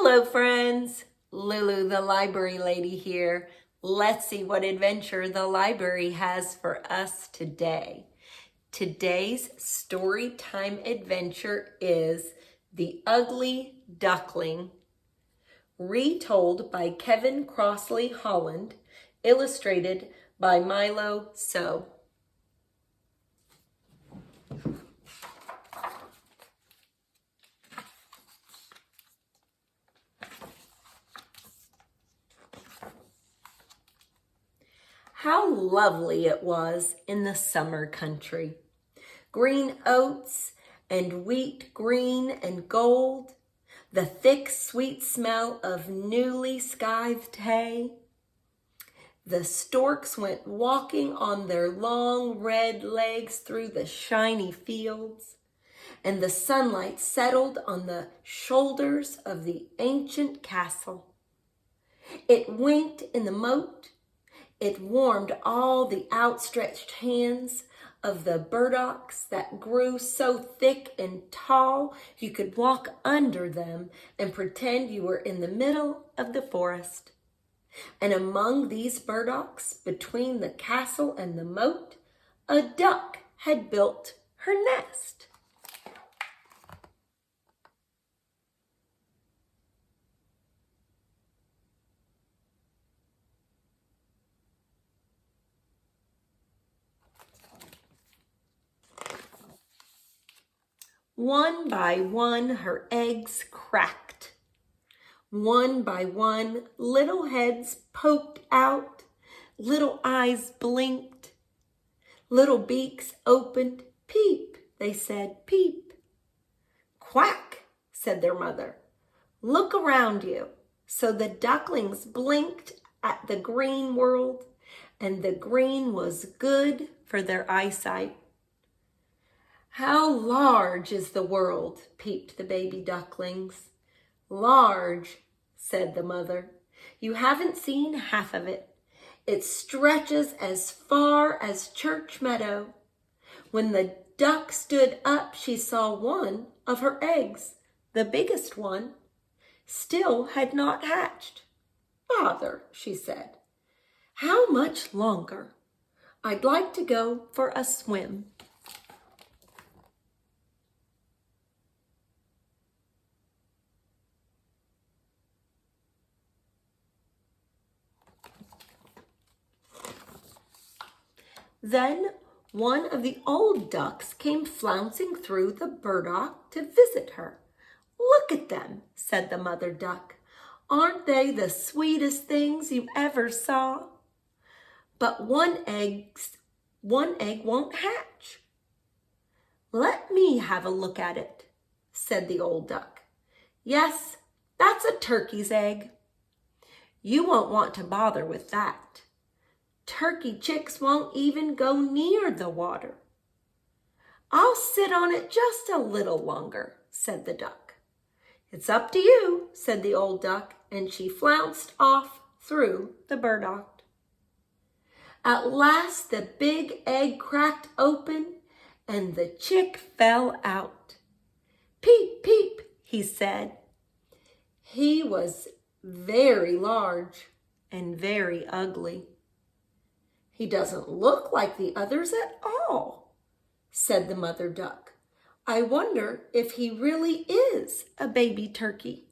Hello friends, Lulu the library lady here. Let's see what adventure the library has for us today. Today's story time adventure is The Ugly Duckling, retold by Kevin Crossley-Holland, illustrated by Meilo. How lovely it was in the summer country. Green oats and wheat green and gold, the thick sweet smell of newly scythed hay. The storks went walking on their long red legs through the shiny fields, and the sunlight settled on the shoulders of the ancient castle. It winked in the moat. It warmed all the outstretched hands of the burdocks that grew so thick and tall you could walk under them and pretend you were in the middle of the forest. And among these burdocks, between the castle and the moat, a duck had built her nest. One by one, her eggs cracked. One by one, little heads poked out, little eyes blinked, little beaks opened. Peep, they said, peep. Quack, said their mother. Look around you. So the ducklings blinked at the green world, and the green was good for their eyesight. How large is the world, peeped the baby ducklings. Large, said the mother. You haven't seen half of it. It stretches as far as Church Meadow. When the duck stood up, she saw one of her eggs, the biggest one, still had not hatched. Bother, she said. How much longer? I'd like to go for a swim. Then one of the old ducks came flouncing through the burdock to visit her. Look at them, said the mother duck. Aren't they the sweetest things you ever saw? But one egg won't hatch. Let me have a look at it, said the old duck. Yes, that's a turkey's egg. You won't want to bother with that. Turkey chicks won't even go near the water. I'll sit on it just a little longer, said the duck. It's up to you, said the old duck, and she flounced off through the burdock. At last the big egg cracked open and the chick fell out. Peep, peep, he said. He was very large and very ugly. He doesn't look like the others at all, said the mother duck. I wonder if he really is a baby turkey.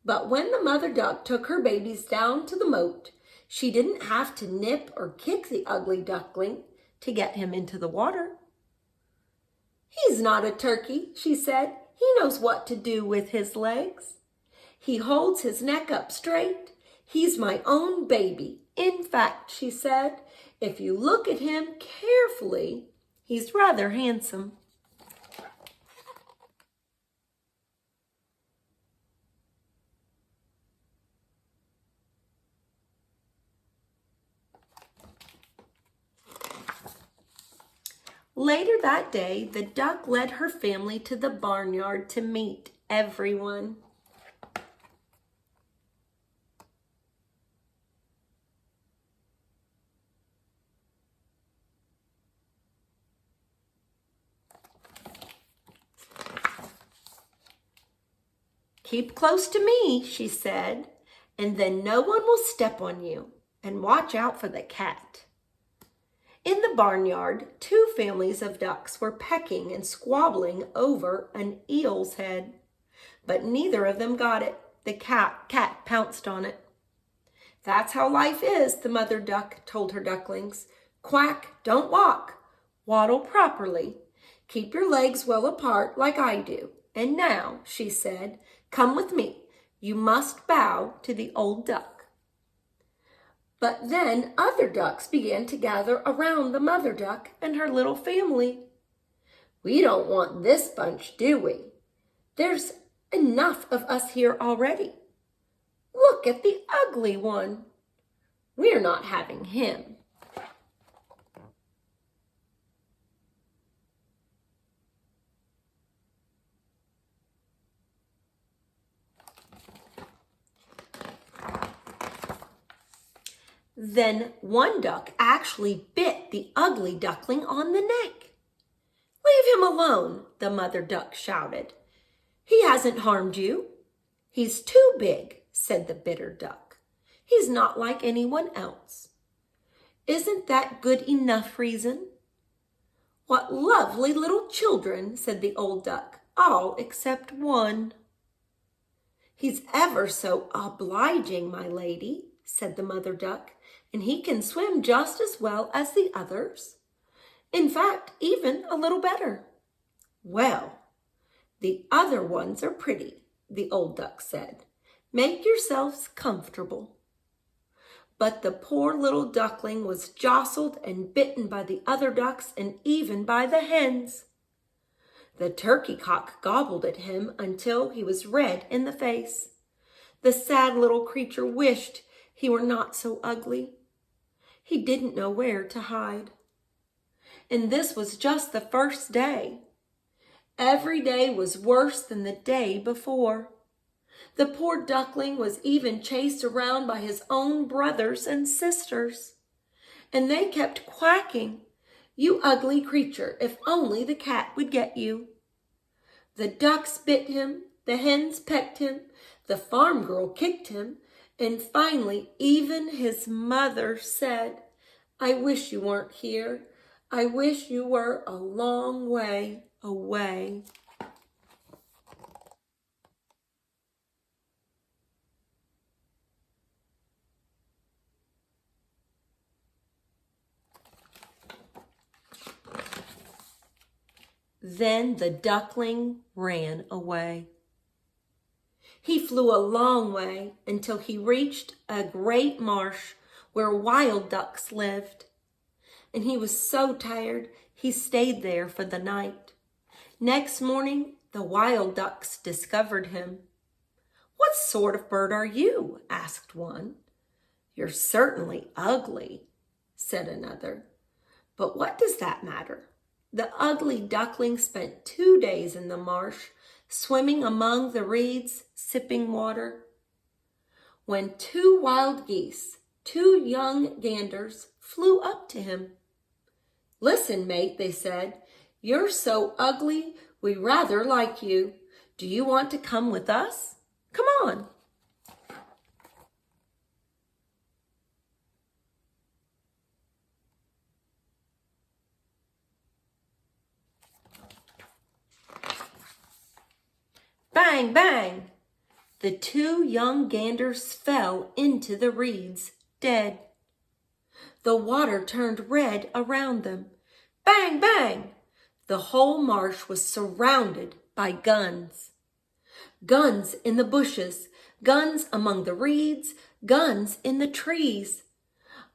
But when the mother duck took her babies down to the moat, she didn't have to nip or kick the ugly duckling to get him into the water. He's not a turkey, she said. He knows what to do with his legs. He holds his neck up straight. He's my own baby. In fact, she said, if you look at him carefully, he's rather handsome. Later that day, the duck led her family to the barnyard to meet everyone. "Keep close to me," she said, "and then no one will step on you. And watch out for the cat." In the barnyard, two families of ducks were pecking and squabbling over an eel's head, but neither of them got it. The cat pounced on it. "That's how life is," the mother duck told her ducklings. "Quack, don't walk. Waddle properly. Keep your legs well apart like I do. And now," she said, "come with me. You must bow to the old duck." But then other ducks began to gather around the mother duck and her little family. "We don't want this bunch, do we? There's enough of us here already. Look at the ugly one. We're not having him." Then one duck actually bit the ugly duckling on the neck. "Leave him alone," the mother duck shouted. "He hasn't harmed you." "He's too big," said the bitter duck. "He's not like anyone else." "Isn't that good enough reason?" "What lovely little children," said the old duck, "all except one." "He's ever so obliging, my lady," said the mother duck, "and he can swim just as well as the others. In fact, even a little better." "Well, the other ones are pretty," the old duck said. "Make yourselves comfortable." But the poor little duckling was jostled and bitten by the other ducks and even by the hens. The turkey cock gobbled at him until he was red in the face. The sad little creature wished he were not so ugly. He didn't know where to hide. And this was just the first day. Every day was worse than the day before. The poor duckling was even chased around by his own brothers and sisters. And they kept quacking, "You ugly creature, if only the cat would get you." The ducks bit him, the hens pecked him, the farm girl kicked him, and finally even his mother said, "I wish you weren't here. I wish you were a long way away." Then the duckling ran away. He flew a long way until he reached a great marsh where wild ducks lived. And he was so tired, he stayed there for the night. Next morning, the wild ducks discovered him. "What sort of bird are you?" asked one. "You're certainly ugly," said another. "But what does that matter?" The ugly duckling spent 2 days in the marsh, swimming among the reeds, sipping water. When 2 wild geese, 2 young ganders, flew up to him. "Listen, mate," they said, "you're so ugly, we rather like you. Do you want to come with us? Come on." Bang, bang! The 2 young ganders fell into the reeds, dead. The water turned red around them. Bang, bang! The whole marsh was surrounded by guns. Guns in the bushes, guns among the reeds, guns in the trees.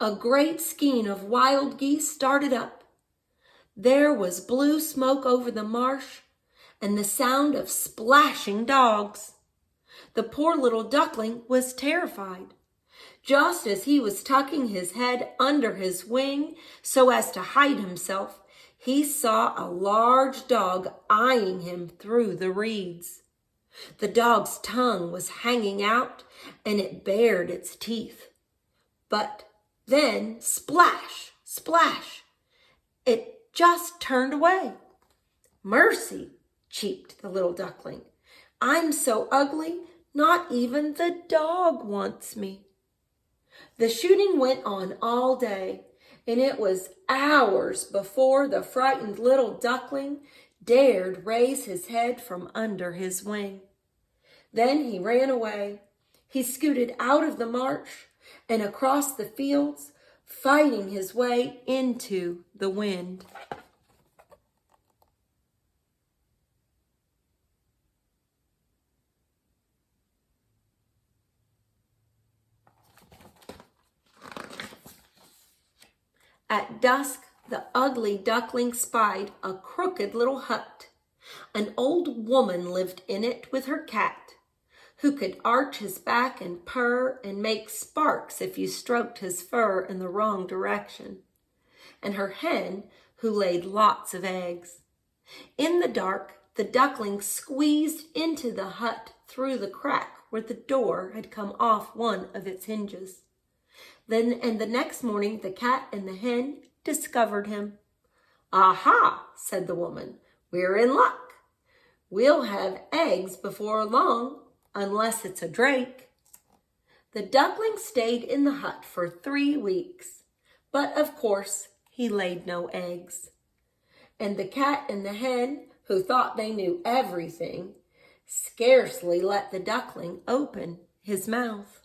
A great skein of wild geese started up. There was blue smoke over the marsh and the sound of splashing dogs. The poor little duckling was terrified. Just as he was tucking his head under his wing so as to hide himself, he saw a large dog eyeing him through the reeds. The dog's tongue was hanging out and it bared its teeth. But then, splash, splash, it just turned away. "Mercy," cheeped the little duckling. I'm so ugly, not even the dog wants me." The shooting went on all day, and it was hours before the frightened little duckling dared raise his head from under his wing. Then he ran away. He scooted out of the marsh and across the fields, fighting his way into the wind. At dusk, the ugly duckling spied a crooked little hut. An old woman lived in it with her cat, who could arch his back and purr and make sparks if you stroked his fur in the wrong direction, and her hen, who laid lots of eggs. In the dark, the duckling squeezed into the hut through the crack where the door had come off one of its hinges. And the next morning, the cat and the hen discovered him. "Aha," said the woman, "we're in luck. We'll have eggs before long, unless it's a drake." The duckling stayed in the hut for 3 weeks, but of course he laid no eggs. And the cat and the hen, who thought they knew everything, scarcely let the duckling open his mouth.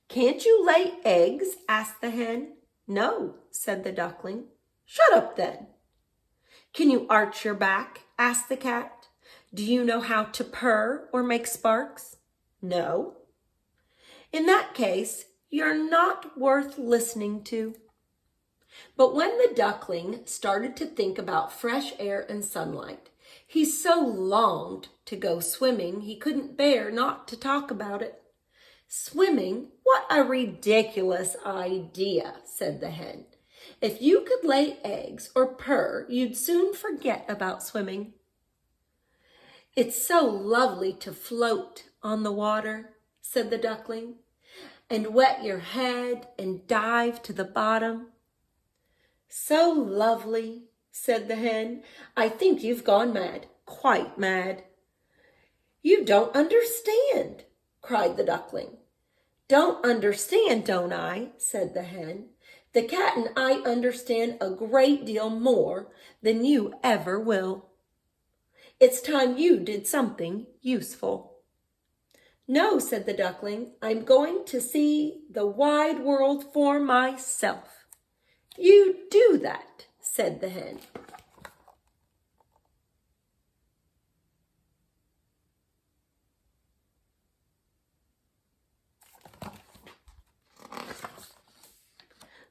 "Can't you lay eggs?" asked the hen. "No," said the duckling. "Shut up then." "Can you arch your back?" asked the cat. "Do you know how to purr or make sparks?" "No." "In that case, you're not worth listening to." But when the duckling started to think about fresh air and sunlight, he so longed to go swimming he couldn't bear not to talk about it. "Swimming? What a ridiculous idea," said the hen. "If you could lay eggs or purr, you'd soon forget about swimming." "It's so lovely to float on the water," said the duckling, "and wet your head and dive to the bottom." "So lovely," said the hen. "I think you've gone mad, quite mad." "You don't understand," cried the duckling. "Don't understand, don't I?" said the hen. "The cat and I understand a great deal more than you ever will. It's time you did something useful." "No," said the duckling, "I'm going to see the wide world for myself." "You do that," said the hen.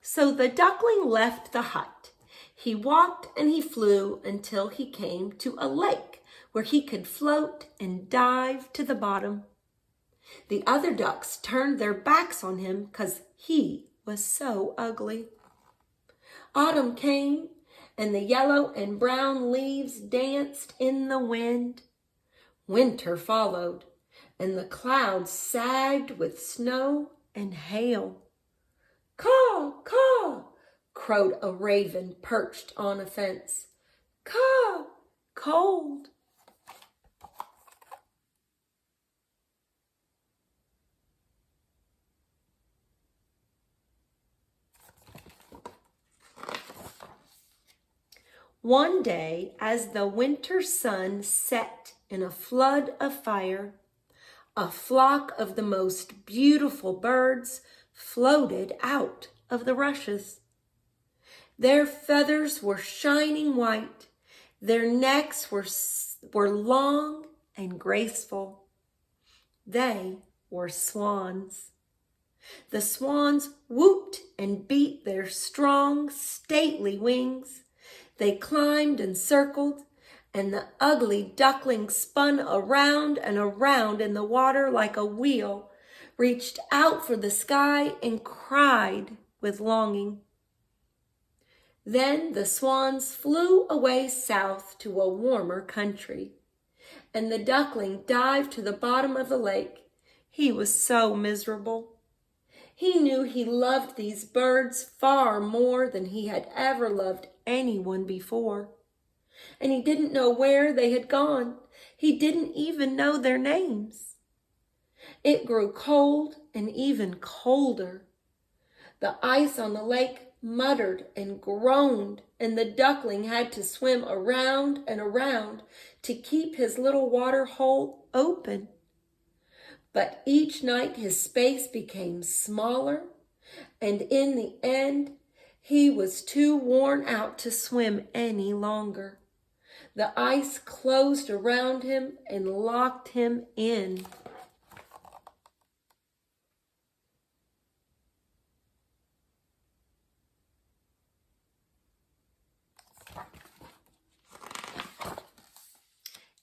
So the duckling left the hut. He walked and he flew until he came to a lake where he could float and dive to the bottom. The other ducks turned their backs on him because he was so ugly. Autumn came, and the yellow and brown leaves danced in the wind. Winter followed, and the clouds sagged with snow and hail. "Caw, caw," crowed a raven perched on a fence. "Caw, cold." One day, as the winter sun set in a flood of fire, a flock of the most beautiful birds floated out of the rushes. Their feathers were shining white. Their necks were long and graceful. They were swans. The swans whooped and beat their strong, stately wings. They climbed and circled, and the ugly duckling spun around and around in the water like a wheel, reached out for the sky, and cried with longing. Then the swans flew away south to a warmer country, and the duckling dived to the bottom of the lake. He was so miserable. He knew he loved these birds far more than he had ever loved anyone before. And he didn't know where they had gone. He didn't even know their names. It grew cold and even colder. The ice on the lake muttered and groaned, and the duckling had to swim around and around to keep his little water hole open. But each night his space became smaller, and in the end, he was too worn out to swim any longer. The ice closed around him and locked him in.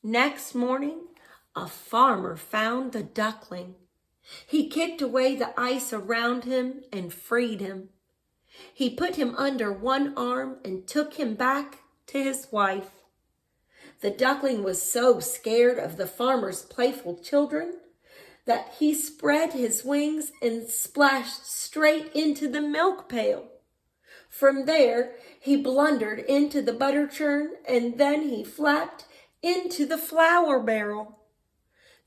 Next morning, a farmer found the duckling. He kicked away the ice around him and freed him. He put him under one arm and took him back to his wife. The duckling was so scared of the farmer's playful children that he spread his wings and splashed straight into the milk pail. From there, he blundered into the butter churn, and then he flapped into the flour barrel.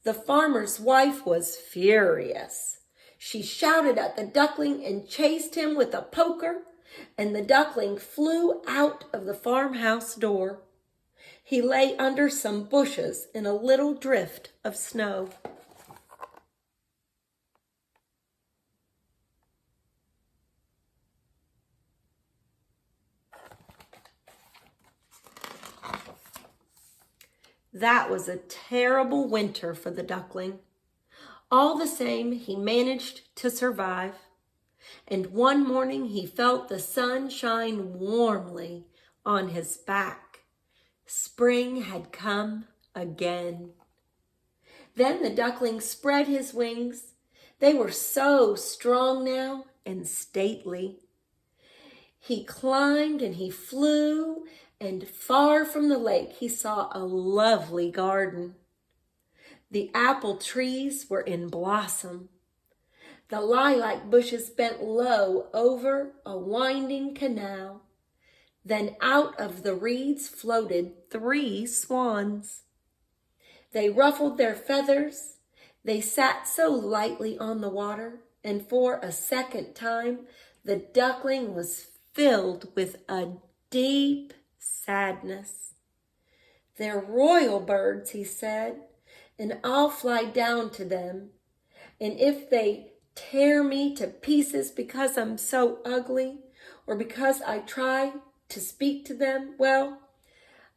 The farmer's wife was furious. She shouted at the duckling and chased him with a poker, and the duckling flew out of the farmhouse door. He lay under some bushes in a little drift of snow. That was a terrible winter for the duckling. All the same, he managed to survive. And one morning he felt the sun shine warmly on his back. Spring had come again. Then the duckling spread his wings. They were so strong now and stately. He climbed and he flew, and far from the lake he saw a lovely garden. The apple trees were in blossom. The lilac bushes bent low over a winding canal. Then out of the reeds floated 3 swans. They ruffled their feathers. They sat so lightly on the water, and for a second time the duckling was filled with a deep sadness. "They're royal birds," he said, "and I'll fly down to them. And if they tear me to pieces because I'm so ugly, or because I try to speak to them, well,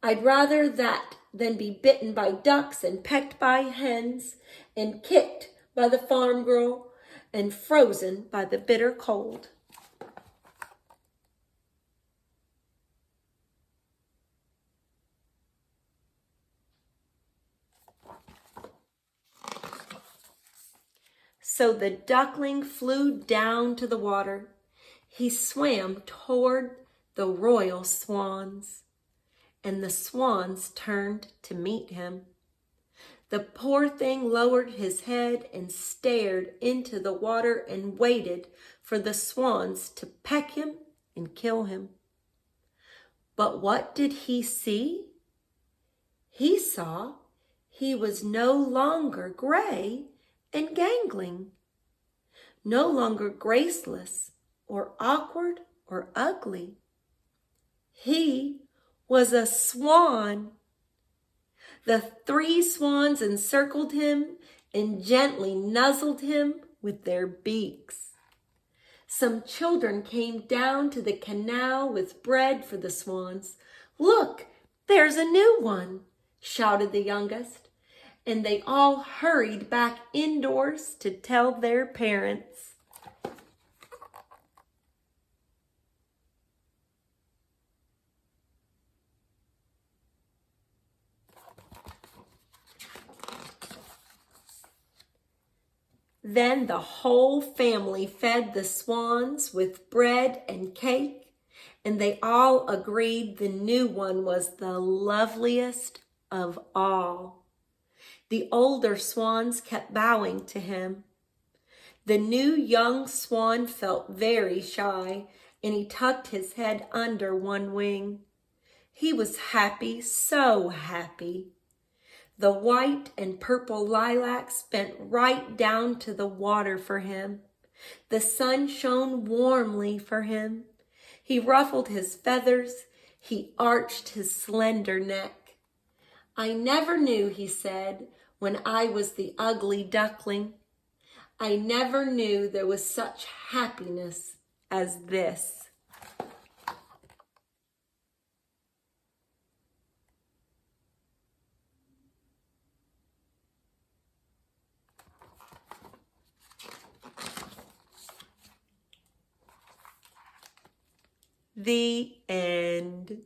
I'd rather that than be bitten by ducks and pecked by hens and kicked by the farm girl and frozen by the bitter cold." So the duckling flew down to the water. He swam toward the royal swans, and the swans turned to meet him. The poor thing lowered his head and stared into the water and waited for the swans to peck him and kill him. But what did he see? He saw he was no longer gray and gangling, no longer graceless or awkward or ugly. He was a swan. The 3 swans encircled him and gently nuzzled him with their beaks. Some children came down to the canal with bread for the swans. "Look, there's a new one," shouted the youngest, and they all hurried back indoors to tell their parents. Then the whole family fed the swans with bread and cake, and they all agreed the new one was the loveliest of all. The older swans kept bowing to him. The new young swan felt very shy, and he tucked his head under one wing. He was happy, so happy. The white and purple lilacs bent right down to the water for him. The sun shone warmly for him. He ruffled his feathers. He arched his slender neck. I never knew, he said, when I was the ugly duckling. I never knew there was such happiness as this. The end.